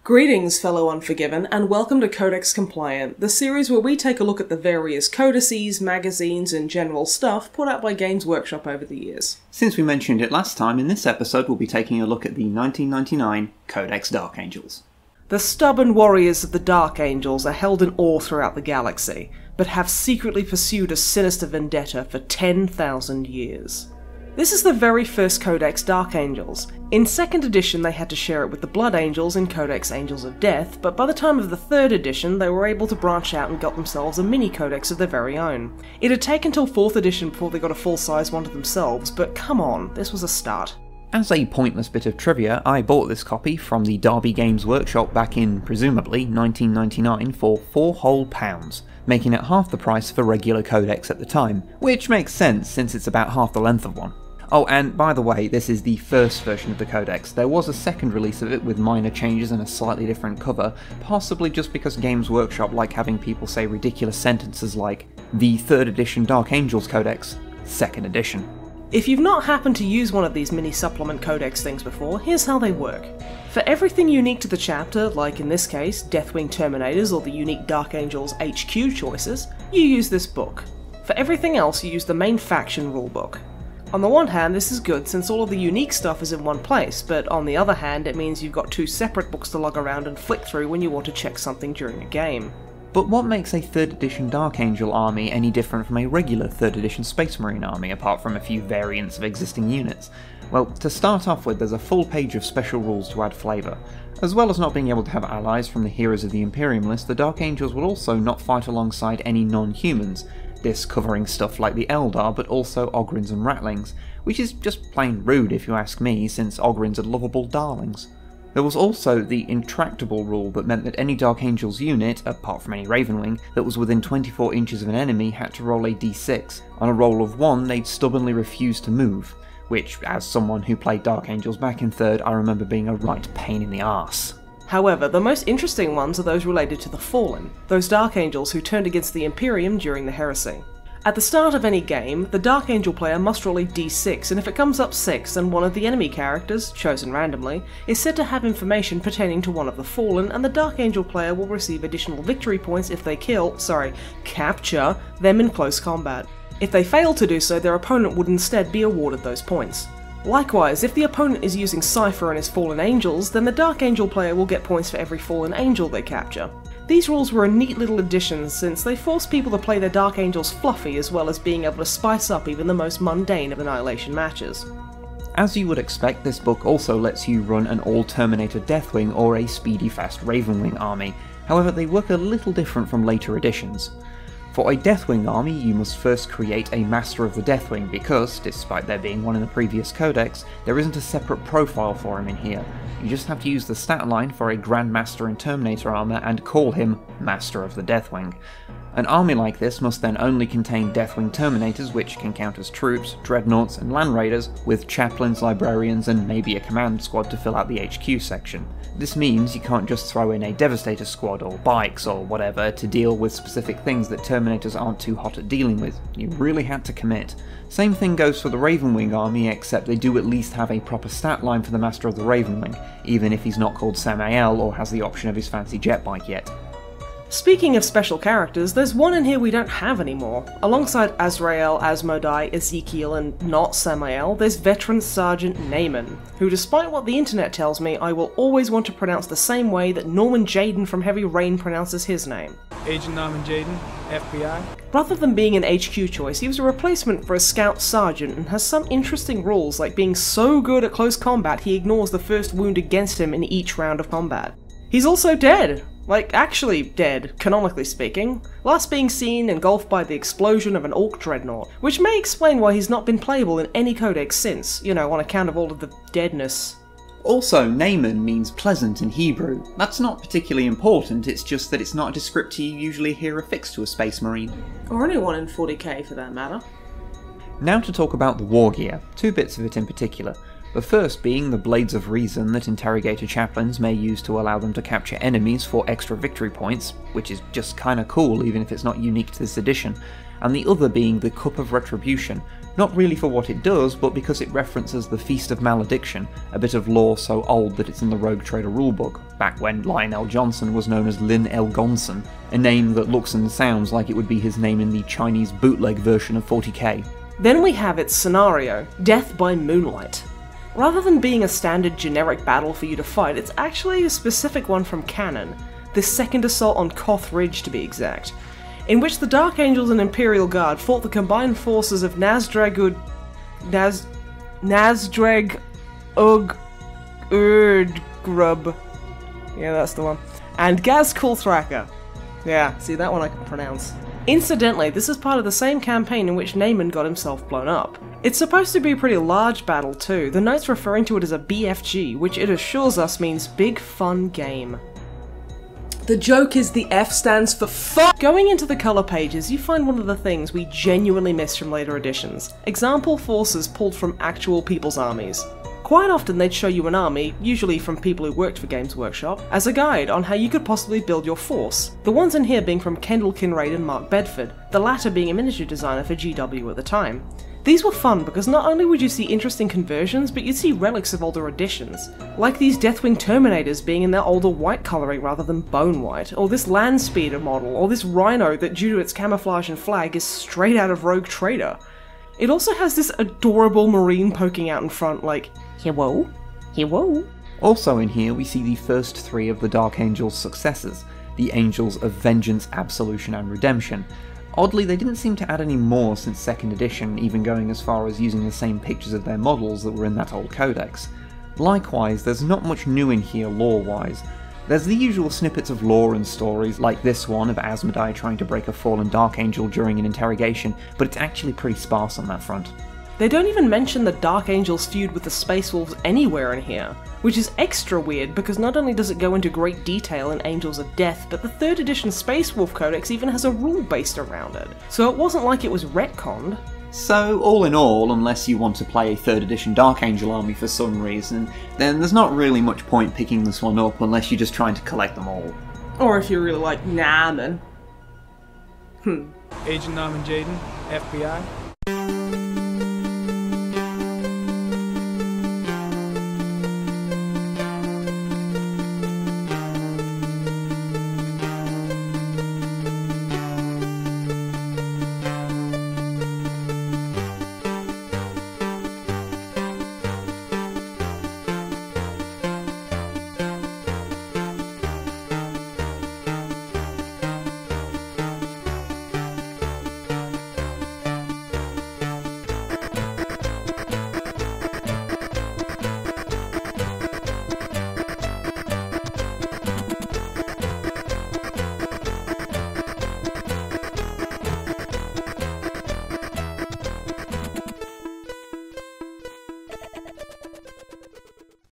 Greetings, fellow Unforgiven, and welcome to Codex Compliant, the series where we take a look at the various codices, magazines, and general stuff put out by Games Workshop over the years. Since we mentioned it last time, in this episode we'll be taking a look at the 1999 Codex Dark Angels. The stubborn warriors of the Dark Angels are held in awe throughout the galaxy, but have secretly pursued a sinister vendetta for 10,000 years. This is the very first Codex Dark Angels. In 2nd edition they had to share it with the Blood Angels in Codex Angels of Death, but by the time of the 3rd edition they were able to branch out and got themselves a mini-codex of their very own. It had taken till 4th edition before they got a full-size one to themselves, but come on, this was a start. As a pointless bit of trivia, I bought this copy from the Derby Games Workshop back in, presumably, 1999 for £4 whole, making it half the price of a regular codex at the time, which makes sense since it's about half the length of one. Oh, and by the way, this is the first version of the codex. There was a second release of it with minor changes and a slightly different cover, possibly just because Games Workshop like having people say ridiculous sentences like, the 3rd edition Dark Angels Codex, 2nd edition. If you've not happened to use one of these mini-supplement codex things before, here's how they work. For everything unique to the chapter, like in this case, Deathwing Terminators or the unique Dark Angels HQ choices, you use this book. For everything else, you use the main faction rulebook. On the one hand, this is good since all of the unique stuff is in one place, but on the other hand, it means you've got 2 separate books to lug around and flick through when you want to check something during a game. But what makes a 3rd edition Dark Angel army any different from a regular 3rd edition Space Marine army, apart from a few variants of existing units? Well, to start off with, there's a full page of special rules to add flavour. As well as not being able to have allies from the heroes of the Imperium list, the Dark Angels will also not fight alongside any non-humans, this covering stuff like the Eldar, but also Ogryns and Ratlings, which is just plain rude if you ask me, since Ogryns are lovable darlings. There was also the intractable rule that meant that any Dark Angels unit, apart from any Ravenwing, that was within 24 inches of an enemy had to roll a d6. On a roll of 1, they'd stubbornly refuse to move, which, as someone who played Dark Angels back in 3rd, I remember being a right pain in the arse. However, the most interesting ones are those related to the Fallen, those Dark Angels who turned against the Imperium during the Heresy. At the start of any game, the Dark Angel player must roll a d6, and if it comes up 6, then one of the enemy characters, chosen randomly, is said to have information pertaining to one of the Fallen, and the Dark Angel player will receive additional victory points if they capture them in close combat. If they fail to do so, their opponent would instead be awarded those points. Likewise, if the opponent is using Cypher and his Fallen Angels, then the Dark Angel player will get points for every Fallen Angel they capture. These rules were a neat little addition since they forced people to play their Dark Angels fluffy as well as being able to spice up even the most mundane of Annihilation matches. As you would expect, this book also lets you run an all-Terminator Deathwing or a speedy fast Ravenwing army, however they work a little different from later editions. For a Deathwing army, you must first create a Master of the Deathwing because, despite there being one in the previous codex, there isn't a separate profile for him in here. You just have to use the stat line for a Grand Master in Terminator armor and call him Master of the Deathwing. An army like this must then only contain Deathwing Terminators, which can count as troops, dreadnoughts and land raiders, with chaplains, librarians and maybe a command squad to fill out the HQ section. This means you can't just throw in a Devastator squad or bikes or whatever to deal with specific things that Terminators aren't too hot at dealing with. You really had to commit. Same thing goes for the Ravenwing army, except they do at least have a proper stat line for the Master of the Ravenwing, even if he's not called Samael or has the option of his fancy jet bike yet. Speaking of special characters, there's one in here we don't have anymore. Alongside Azrael, Asmodai, Ezekiel, and not Samael, there's veteran Sergeant Naaman, who despite what the internet tells me, I will always want to pronounce the same way that Norman Jayden from Heavy Rain pronounces his name. Agent Norman Jayden, FBI. Rather than being an HQ choice, he was a replacement for a Scout Sergeant and has some interesting rules like being so good at close combat he ignores the first wound against him in each round of combat. He's also dead! Like, actually dead, canonically speaking, last being seen engulfed by the explosion of an Orc Dreadnought, which may explain why he's not been playable in any codex since, you know, on account of all of the deadness. Also, Naaman means pleasant in Hebrew. That's not particularly important, it's just that it's not a descriptor you usually hear affixed to a Space Marine. Or anyone in 40k for that matter. Now to talk about the war gear, 2 bits of it in particular. The first being the Blades of Reason that Interrogator Chaplains may use to allow them to capture enemies for extra victory points, which is just kinda cool even if it's not unique to this edition, and the other being the Cup of Retribution, not really for what it does, but because it references the Feast of Malediction, a bit of lore so old that it's in the Rogue Trader rulebook, back when Lionel Johnson was known as Lin Elgonson, a name that looks and sounds like it would be his name in the Chinese bootleg version of 40k. Then we have its scenario, Death by Moonlight. Rather than being a standard generic battle for you to fight, it's actually a specific one from canon, the second assault on Koth Ridge to be exact, in which the Dark Angels and Imperial Guard fought the combined forces of Nazdrag Urdgrub, yeah, that's the one, and Gaz Kulthraker. Yeah, see, that one I can pronounce. Incidentally, this is part of the same campaign in which Naaman got himself blown up. It's supposed to be a pretty large battle too, the notes referring to it as a BFG, which it assures us means Big Fun Game. The joke is the F stands for fuck! Going into the colour pages, you find one of the things we genuinely miss from later editions. Example forces pulled from actual people's armies. Quite often they'd show you an army, usually from people who worked for Games Workshop, as a guide on how you could possibly build your force. The ones in here being from Kendall Kinraid and Mark Bedford, the latter being a miniature designer for GW at the time. These were fun because not only would you see interesting conversions, but you'd see relics of older editions. Like these Deathwing Terminators being in their older white colouring rather than bone white, or this Land Speeder model, or this Rhino that due to its camouflage and flag is straight out of Rogue Trader. It also has this adorable marine poking out in front like, hello? Hello? Also in here we see the first three of the Dark Angel's successors, the Angels of Vengeance, Absolution and Redemption. Oddly, they didn't seem to add any more since 2nd edition, even going as far as using the same pictures of their models that were in that old codex. Likewise, there's not much new in here lore-wise. There's the usual snippets of lore and stories, like this one of Asmodai trying to break a fallen Dark Angel during an interrogation, but it's actually pretty sparse on that front. They don't even mention the Dark Angel's feud with the Space Wolves anywhere in here, which is extra weird because not only does it go into great detail in Angels of Death, but the 3rd edition Space Wolf Codex even has a rule based around it, so it wasn't like it was retconned. So, all in all, unless you want to play a 3rd edition Dark Angel army for some reason, then there's not really much point picking this one up unless you're just trying to collect them all. Or if you're really like, nah man. Agent Naaman Jaden, FBI.